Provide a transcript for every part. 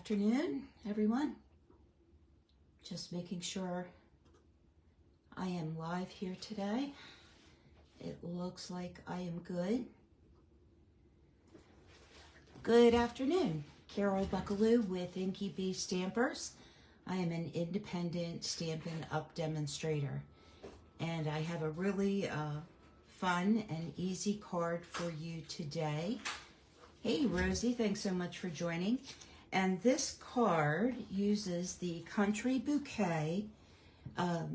afternoon, everyone. Just making sure I am live here today. It looks like I am good. Good afternoon. Carol Buckalew with Inky Stampers. I am an independent Stampin' Up demonstrator, and I have a really fun and easy card for you today. Hey Rosie, thanks so much for joining. And this card uses the Country Bouquet, let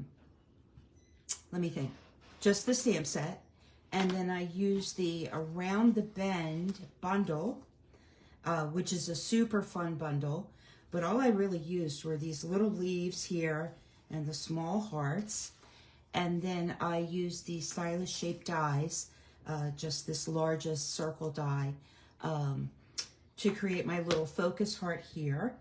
me think, just the stamp set. And then I use the Around the Bend bundle, which is a super fun bundle. But all I really used were these little leaves here and the small hearts. And then I used the stylish shaped dies, just this largest circle die, to create my little focus heart here.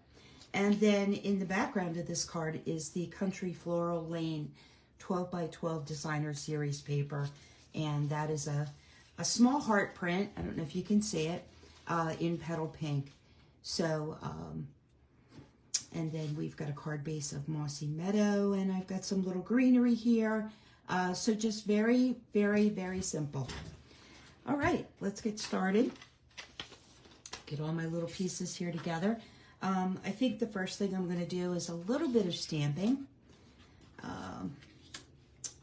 And then in the background of this card is the Country Floral Lane 12 by 12 designer series paper. And that is a small heart print. I don't know if you can see it, in petal pink. So, and then we've got a card base of Mossy Meadow, and I've got some little greenery here. So just very, very, very simple. All right, let's get started. Get all my little pieces here together. I think the first thing I'm going to do is a little bit of stamping.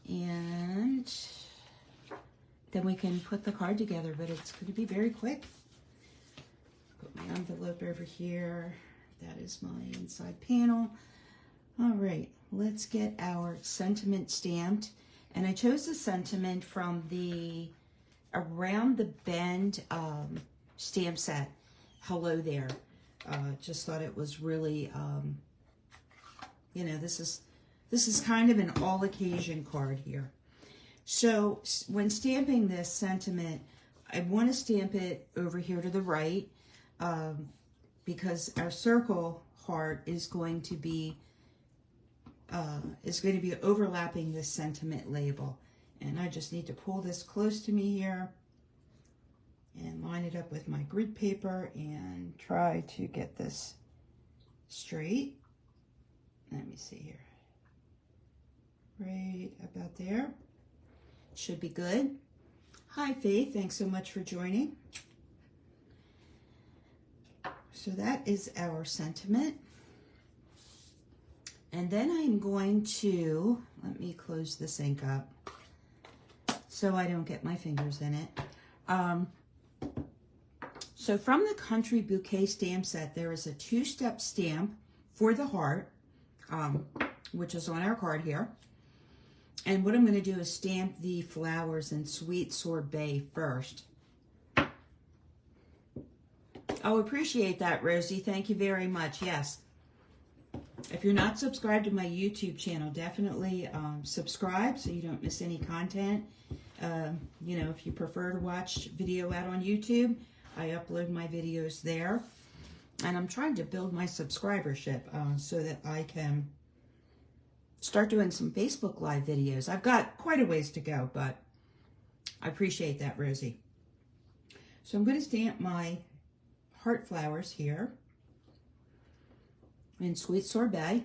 And then we can put the card together, but it's going to be very quick. Put my envelope over here. That is my inside panel. All right, let's get our sentiment stamped. And I chose the sentiment from the Around the Bend stamp set. Hello there. Just thought it was really, you know, this is kind of an all occasion card here. So when stamping this sentiment, I want to stamp it over here to the right, because our circle heart is going to be overlapping this sentiment label. And I just need to pull this close to me here and line it up with my grid paper and try to get this straight. Let me see here. Right about there. Should be good. Hi Faith, thanks so much for joining. So that is our sentiment. And then I'm going to, let me close this ink up so I don't get my fingers in it. So from the Country Bouquet stamp set, there is a two-step stamp for the heart, which is on our card here. And what I'm going to do is stamp the flowers in Sweet Sorbet first. Oh, appreciate that, Rosie. Thank you very much. Yes. If you're not subscribed to my YouTube channel, definitely subscribe so you don't miss any content. You know, if you prefer to watch video out on YouTube, I upload my videos there. And I'm trying to build my subscribership so that I can start doing some Facebook Live videos. I've got quite a ways to go, but I appreciate that, Rosie. So I'm going to stamp my heart flowers here in Sweet Sorbet,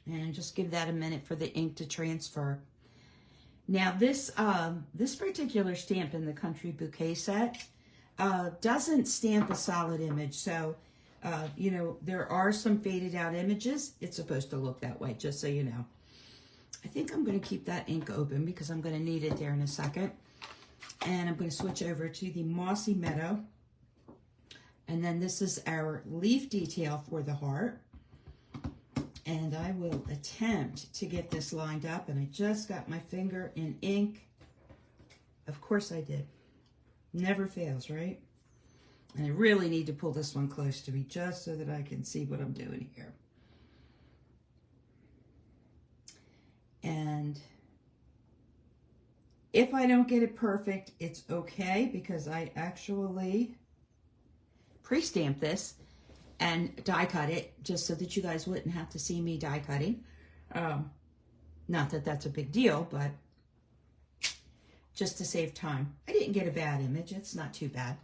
and just give that a minute for the ink to transfer. Now this particular stamp in the Country Bouquet set doesn't stamp a solid image, so you know, there are some faded out images. It's supposed to look that way, just so you know. I think I'm going to keep that ink open because I'm going to need it there in a second. And I'm going to switch over to the Mossy Meadow. And then this is our leaf detail for the heart. And I will attempt to get this lined up. And I just got my finger in ink. Of course I did. Never fails, right? And I really need to pull this one close to me just so that I can see what I'm doing here. And if I don't get it perfect, it's okay, because I actually pre-stamp this and die cut it just so that you guys wouldn't have to see me die cutting. Not that that's a big deal, but just to save time. I didn't get a bad image. It's not too bad.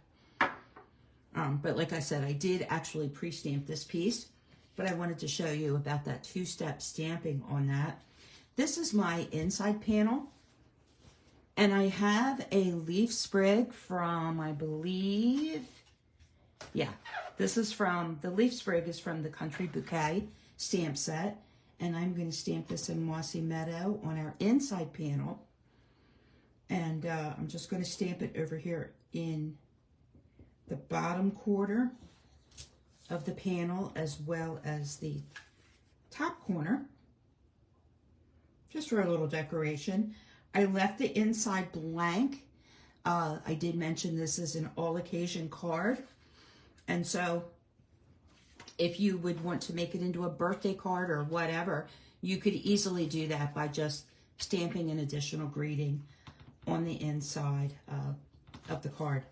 But like I said, I did actually pre-stamp this piece, but I wanted to show you about that two-step stamping on that. This is my inside panel, and I have a leaf sprig from, I believe, yeah, this is from, the leaf sprig is from the Country Bouquet stamp set, and I'm going to stamp this in Mossy Meadow on our inside panel, and I'm just going to stamp it over here in the bottom quarter of the panel as well as the top corner, just for a little decoration. I left the inside blank. I did mention this is an all occasion card, and so if you would want to make it into a birthday card or whatever, you could easily do that by just stamping an additional greeting on the inside of the card.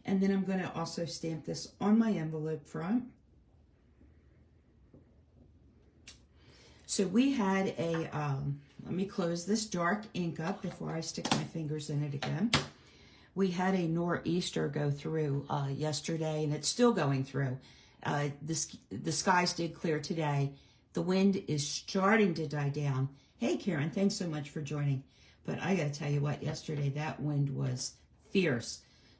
And then I'm going to also stamp this on my envelope front. So we had a, let me close this dark ink up before I stick my fingers in it again. We had a nor'easter go through yesterday, and it's still going through. The skies did clear today. The wind is starting to die down. Hey, Karen, thanks so much for joining. But I got to tell you what, yesterday that wind was fierce.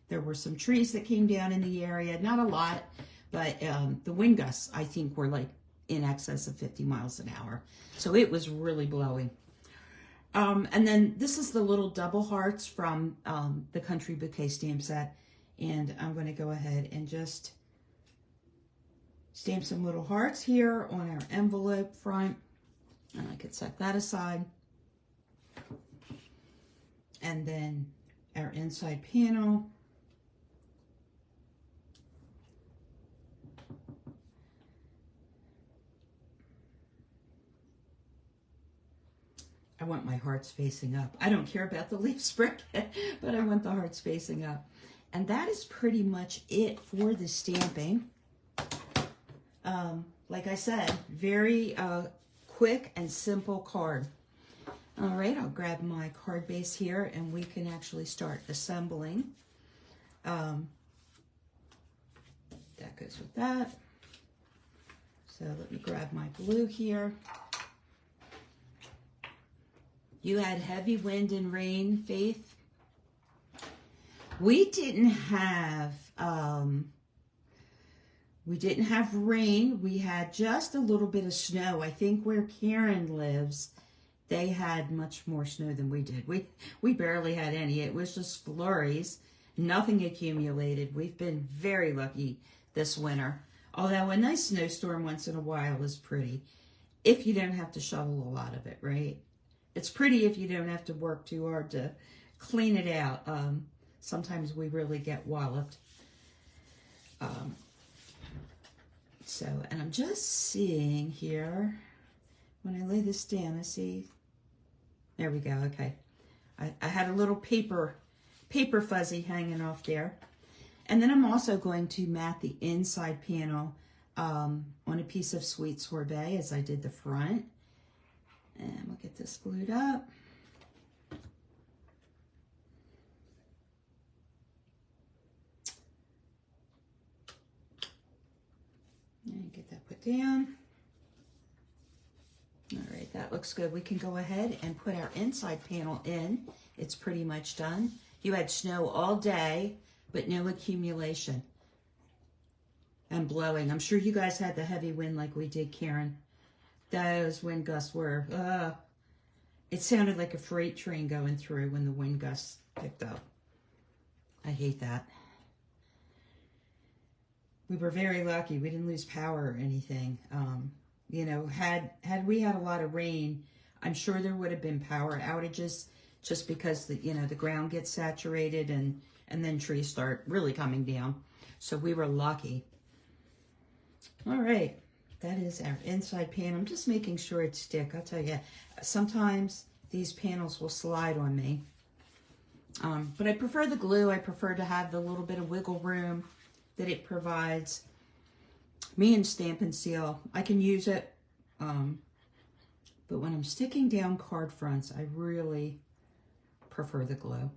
There were some trees that came down in the area, not a lot, but the wind gusts, I think, were like in excess of 50 miles an hour. So it was really blowing. And then this is the little double hearts from the Country Bouquet stamp set. And I'm going to go ahead and just stamp some little hearts here on our envelope front. And I could set that aside. And then our inside panel. I want my hearts facing up. I don't care about the leaf sprig, but I want the hearts facing up. And that is pretty much it for the stamping. Like I said, very quick and simple card. All right, I'll grab my card base here and we can actually start assembling. That goes with that. So let me grab my glue here. You had heavy wind and rain, Faith? We didn't have rain. We had just a little bit of snow. I think where Karen lives, they had much more snow than we did. We barely had any. It was just flurries. Nothing accumulated. We've been very lucky this winter. Although a nice snowstorm once in a while is pretty, if you don't have to shovel a lot of it, right? It's pretty if you don't have to work too hard to clean it out. Sometimes we really get walloped. And I'm just seeing here, when I lay this down, I see, there we go, okay. I had a little paper fuzzy hanging off there. And then I'm also going to mat the inside panel on a piece of sweet sorbet as I did the front. And we'll get this glued up. And get that put down. All right, that looks good. We can go ahead and put our inside panel in. It's pretty much done. You had snow all day, but no accumulation and blowing. I'm sure you guys had the heavy wind like we did, Karen. Those wind gusts were, it sounded like a freight train going through when the wind gusts picked up. I hate that. We were very lucky. We didn't lose power or anything. You know, had we had a lot of rain, I'm sure there would have been power outages just because the ground gets saturated and then trees start really coming down. So we were lucky. All right. That is our inside panel. I'm just making sure it sticks. I'll tell you, sometimes these panels will slide on me. But I prefer the glue. I prefer to have the little bit of wiggle room that it provides. Me and Stampin' Seal, I can use it. But when I'm sticking down card fronts, I really prefer the glue.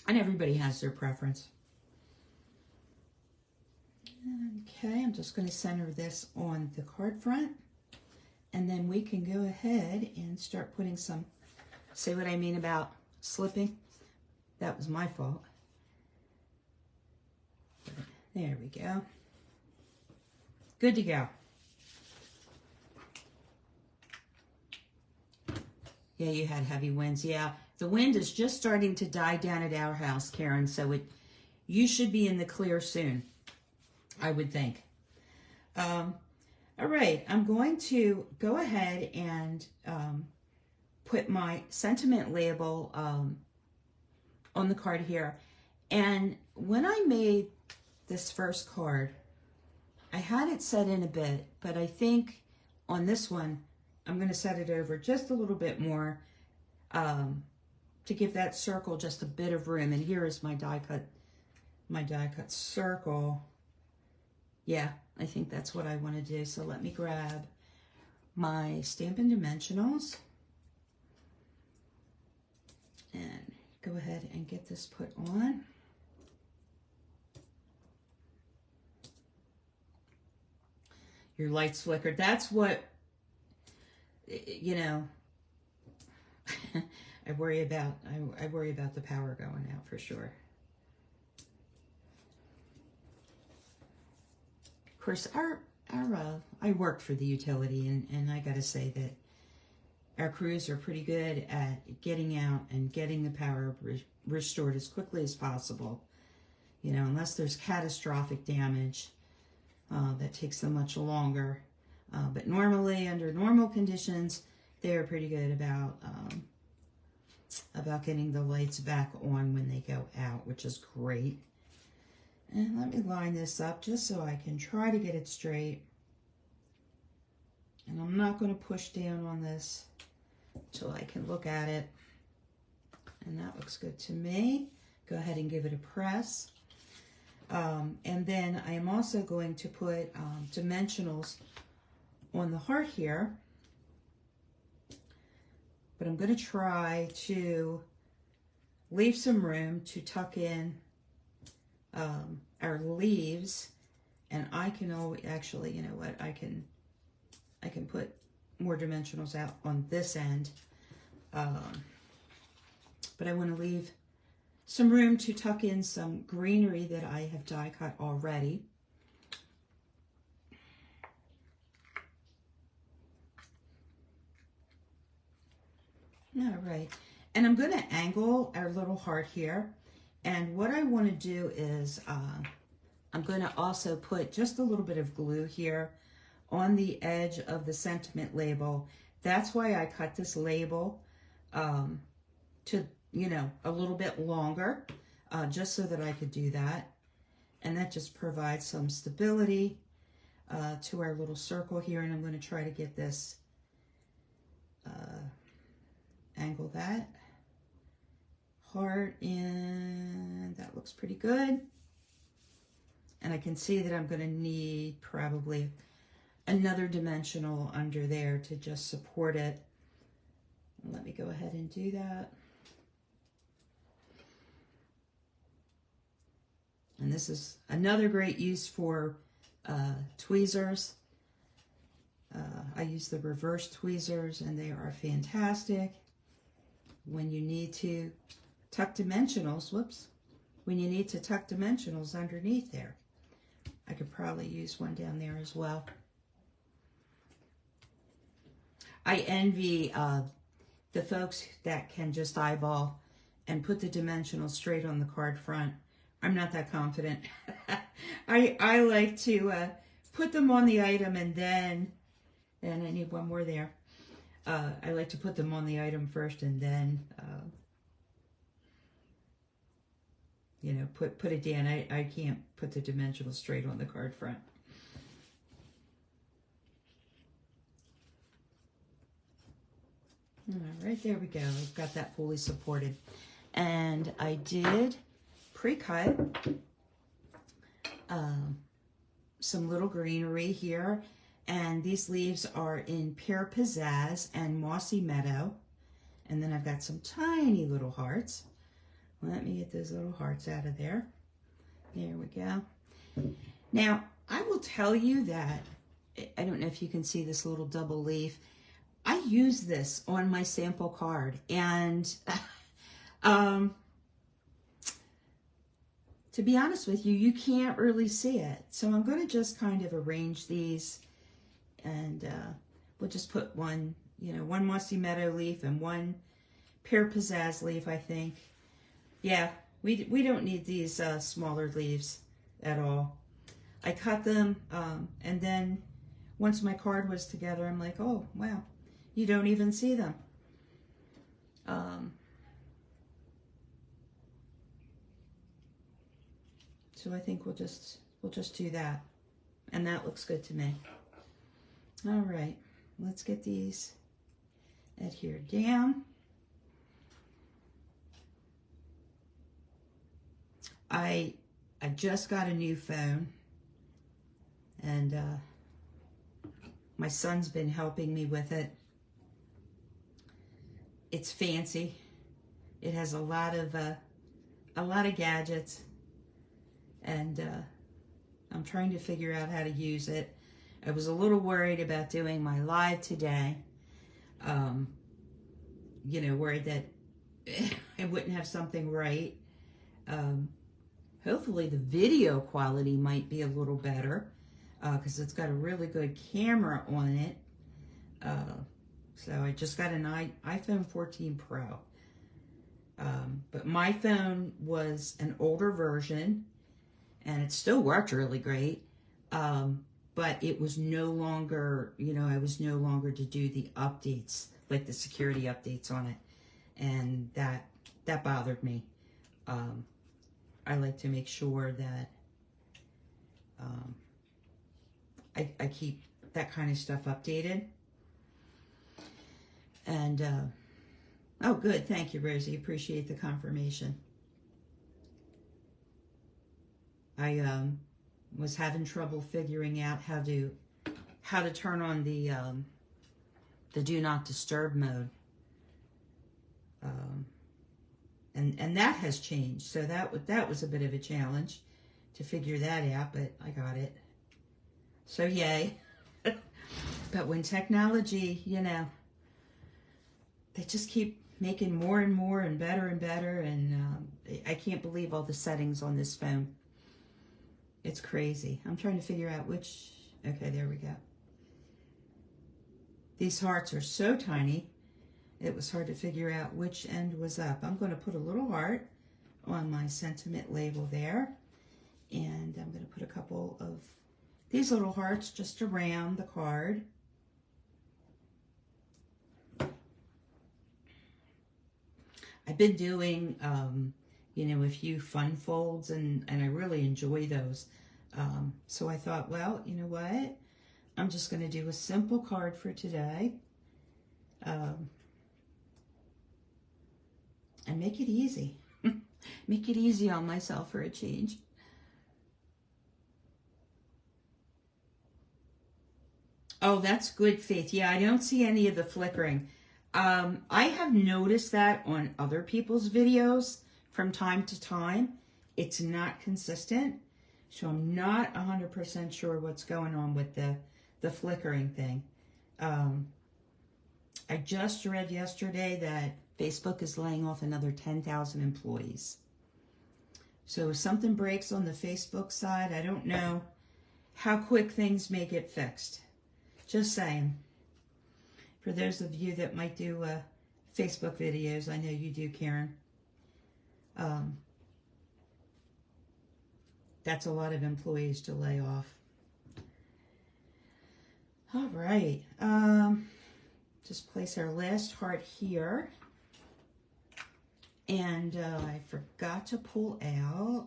And everybody has their preference. Okay, I'm just going to center this on the card front, and then we can go ahead and start putting some, see what I mean about slipping? That was my fault. There we go. Good to go. Yeah, you had heavy winds. Yeah, the wind is just starting to die down at our house, Karen, so you should be in the clear soon, I would think. All right, I'm going to go ahead and put my sentiment label on the card here. And when I made this first card, I had it set in a bit, but I think on this one, I'm going to set it over just a little bit more to give that circle just a bit of room. And here is my die cut circle. Yeah, I think that's what I want to do. So let me grab my Stampin' Dimensionals and go ahead and get this put on. Your lights flickered. That's what, you know, I worry about the power going out for sure. Of course, I worked for the utility, and I got to say that our crews are pretty good at getting out and getting the power restored as quickly as possible. You know, unless there's catastrophic damage, that takes them much longer. But normally, under normal conditions, they are pretty good about getting the lights back on when they go out, which is great. And let me line this up just so I can try to get it straight. And I'm not going to push down on this until I can look at it. And that looks good to me. Go ahead and give it a press. And then I am also going to put dimensionals on the heart here. But I'm going to try to leave some room to tuck in our leaves, and I can always, actually, you know what, I can put more dimensionals out on this end, but I want to leave some room to tuck in some greenery that I have die cut already. All right, and I'm going to angle our little heart here. And what I want to do is I'm going to also put just a little bit of glue here on the edge of the sentiment label. That's why I cut this label to, you know, a little bit longer, just so that I could do that. And that just provides some stability to our little circle here. And I'm going to try to get this, angle that heart in. That looks pretty good. And I can see that I'm going to need probably another dimensional under there to just support it. Let me go ahead and do that. And this is another great use for tweezers. I use the reverse tweezers, and they are fantastic when you need to tuck dimensionals. Whoops. When you need to tuck dimensionals underneath there. I could probably use one down there as well. I envy the folks that can just eyeball and put the dimensionals straight on the card front. I'm not that confident. I like to put them on the item and then, and I need one more there. I like to put them on the item first and then, you know, put it down. I can't put the dimensionals straight on the card front. All right, there we go. I've got that fully supported. And I did pre-cut some little greenery here. And these leaves are in Pear Pizzazz and Mossy Meadow. And then I've got some tiny little hearts. Let me get those little hearts out of there. There we go. Now, I will tell you that, I don't know if you can see this little double leaf. I use this on my sample card, and to be honest with you, you can't really see it. So I'm going to just kind of arrange these, and we'll just put one, one Mossy Meadow leaf and one Pear Pizzazz leaf, I think. Yeah, we don't need these smaller leaves at all. I cut them, and then once my card was together, I'm like, oh, wow, you don't even see them. So I think we'll just do that, and that looks good to me. All right, let's get these adhered down. I just got a new phone, and my son's been helping me with it. It's fancy. It has a lot of gadgets, and I'm trying to figure out how to use it. I was a little worried about doing my live today. Worried that I wouldn't have something right. Hopefully the video quality might be a little better, because it's got a really good camera on it. So I just got an iPhone 14 Pro. But my phone was an older version, and it still worked really great. But it was no longer, I was no longer to do the updates, like the security updates on it. And that bothered me. I like to make sure that I keep that kind of stuff updated. And, oh, good. Thank you, Rosie. Appreciate the confirmation. I was having trouble figuring out how to turn on the Do Not Disturb mode. And that has changed. So that was a bit of a challenge to figure that out, but I got it. So yay. But when technology, they just keep making more and more and better, and I can't believe all the settings on this phone. It's crazy. I'm trying to figure out which, okay, there we go. These hearts are so tiny, it was hard to figure out which end was up. I'm going to put a little heart on my sentiment label there, and I'm going to put a couple of these little hearts just around the card. I've been doing, a few fun folds, and I really enjoy those. So I thought, well, you know what? I'm just going to do a simple card for today. And make it easy. Make it easy on myself for a change. Oh, that's good, Faith. Yeah, I don't see any of the flickering. I have noticed that on other people's videos from time to time. It's not consistent, so I'm not 100% sure what's going on with the flickering thing. I just read yesterday that Facebook is laying off another 10,000 employees. So if something breaks on the Facebook side, I don't know how quick things may get fixed. Just saying. For those of you that might do Facebook videos, I know you do, Karen. That's a lot of employees to lay off. All right. Just place our last heart here. And I forgot to pull out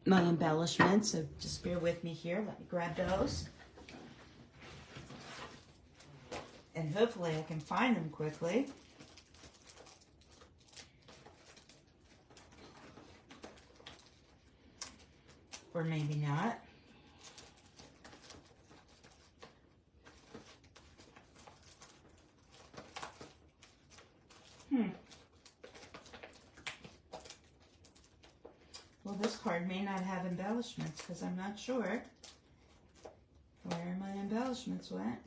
my embellishments, so just bear with me here. Let me grab those. And hopefully I can find them quickly. Or maybe not. Well, this card may not have embellishments because I'm not sure where my embellishments went.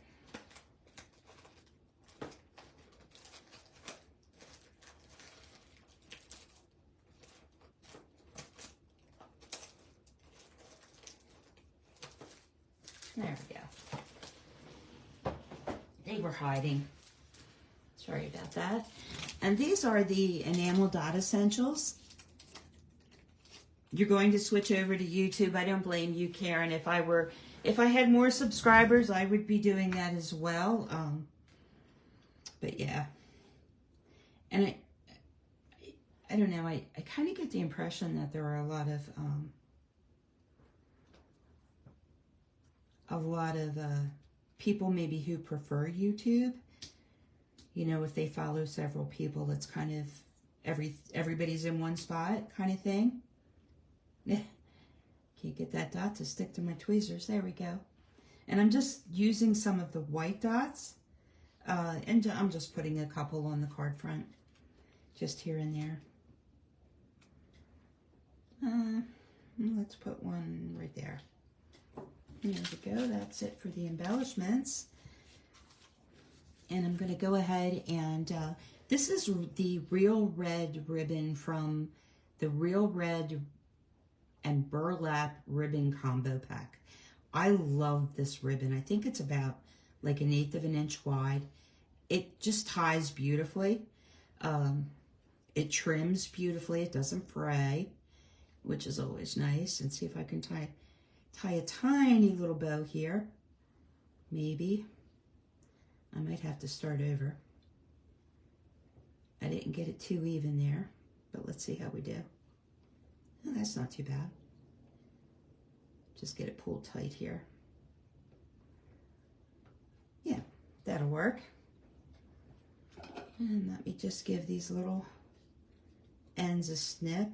There we go. They were hiding. Sorry about that. And these are the enamel dot essentials. You're going to switch over to YouTube. I don't blame you, Karen. If I had more subscribers, I would be doing that as well. But yeah. And I don't know. I kind of get the impression that there are a lot of people maybe who prefer YouTube. You know, if they follow several people, it's kind of everybody's in one spot kind of thing. Can't get that dot to stick to my tweezers. There we go. And I'm just using some of the white dots. And I'm just putting a couple on the card front. Just here and there. Let's put one right there. There we go. That's it for the embellishments. And I'm going to go ahead and this is the Real Red ribbon from the Real Red and Burlap ribbon combo pack. I love this ribbon. I think it's about like 1/8 of an inch wide. It just ties beautifully. It trims beautifully. It doesn't fray, which is always nice. And see if I can tie a tiny little bow here. Maybe. I might have to start over. I didn't get it too even there, but let's see how we do. Oh, that's not too bad. Just get it pulled tight here. Yeah, that'll work. And let me just give these little ends a snip.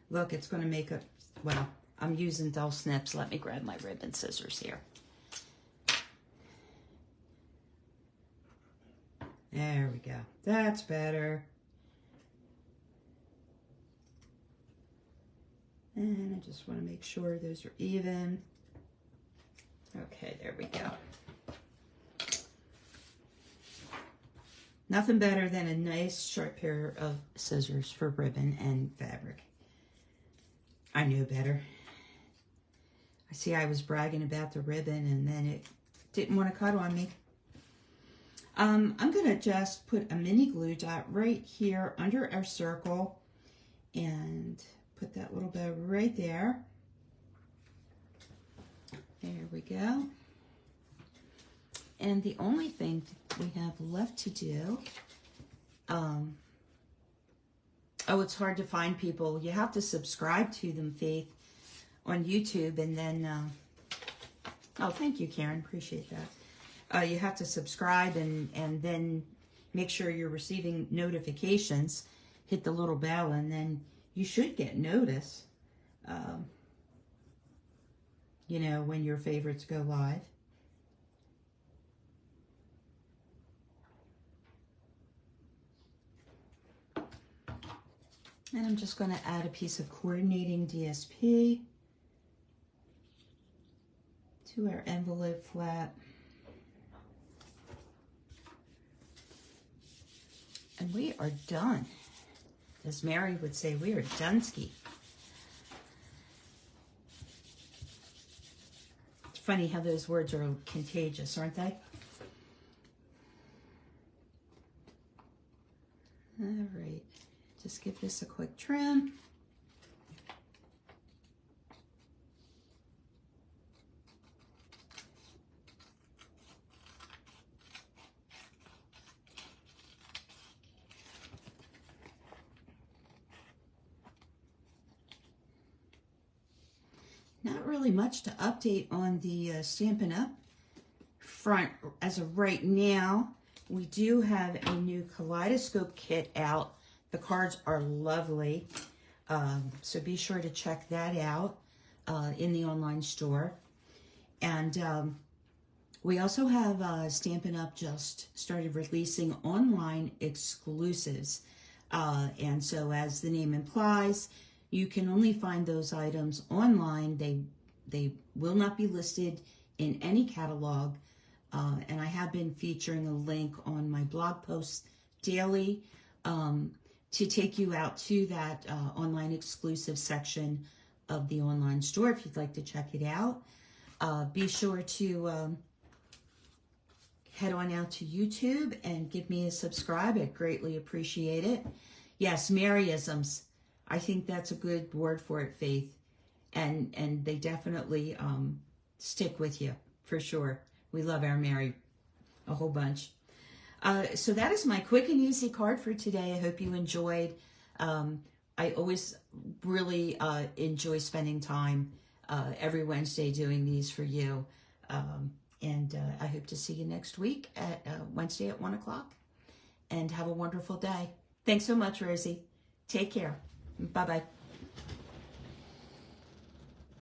Look, it's going to make a, well, I'm using dull snips. Let me grab my ribbon scissors here. There we go. That's better. And I just want to make sure those are even. Okay, there we go. Nothing better than a nice sharp pair of scissors for ribbon and fabric. I knew better. I see I was bragging about the ribbon and then it didn't want to cut on me. I'm going to just put a mini glue dot right here under our circle and put that little bow right there. There we go. And the only thing we have left to do, oh, it's hard to find people. You have to subscribe to them, Faith, on YouTube, and then, oh, thank you, Karen, appreciate that. You have to subscribe and then make sure you're receiving notifications. Hit the little bell, and then you should get notice, you know, when your favorites go live. And I'm just going to add a piece of coordinating DSP to our envelope flap. And we are done. As Mary would say, we are doneski. It's funny how those words are contagious, aren't they? All right. Just give this a quick trim. Not really much to update on the Stampin' Up! Front as of right now. We do have a new kaleidoscope kit out. The cards are lovely, so be sure to check that out in the online store. And we also have Stampin' Up! Just started releasing online exclusives. And so as the name implies, You can only find those items online. They will not be listed in any catalog. And I have been featuring a link on my blog posts daily to take you out to that online exclusive section of the online store if you'd like to check it out. Be sure to head on out to YouTube and give me a subscribe. I'd greatly appreciate it. Yes, Maryisms. I think that's a good word for it, Faith. And they definitely stick with you, for sure. We love our Mary a whole bunch. So that is my quick and easy card for today. I hope you enjoyed. I always really enjoy spending time every Wednesday doing these for you. And I hope to see you next week at Wednesday at 1 o'clock. And have a wonderful day. Thanks so much, Rosie. Take care. Bye-bye.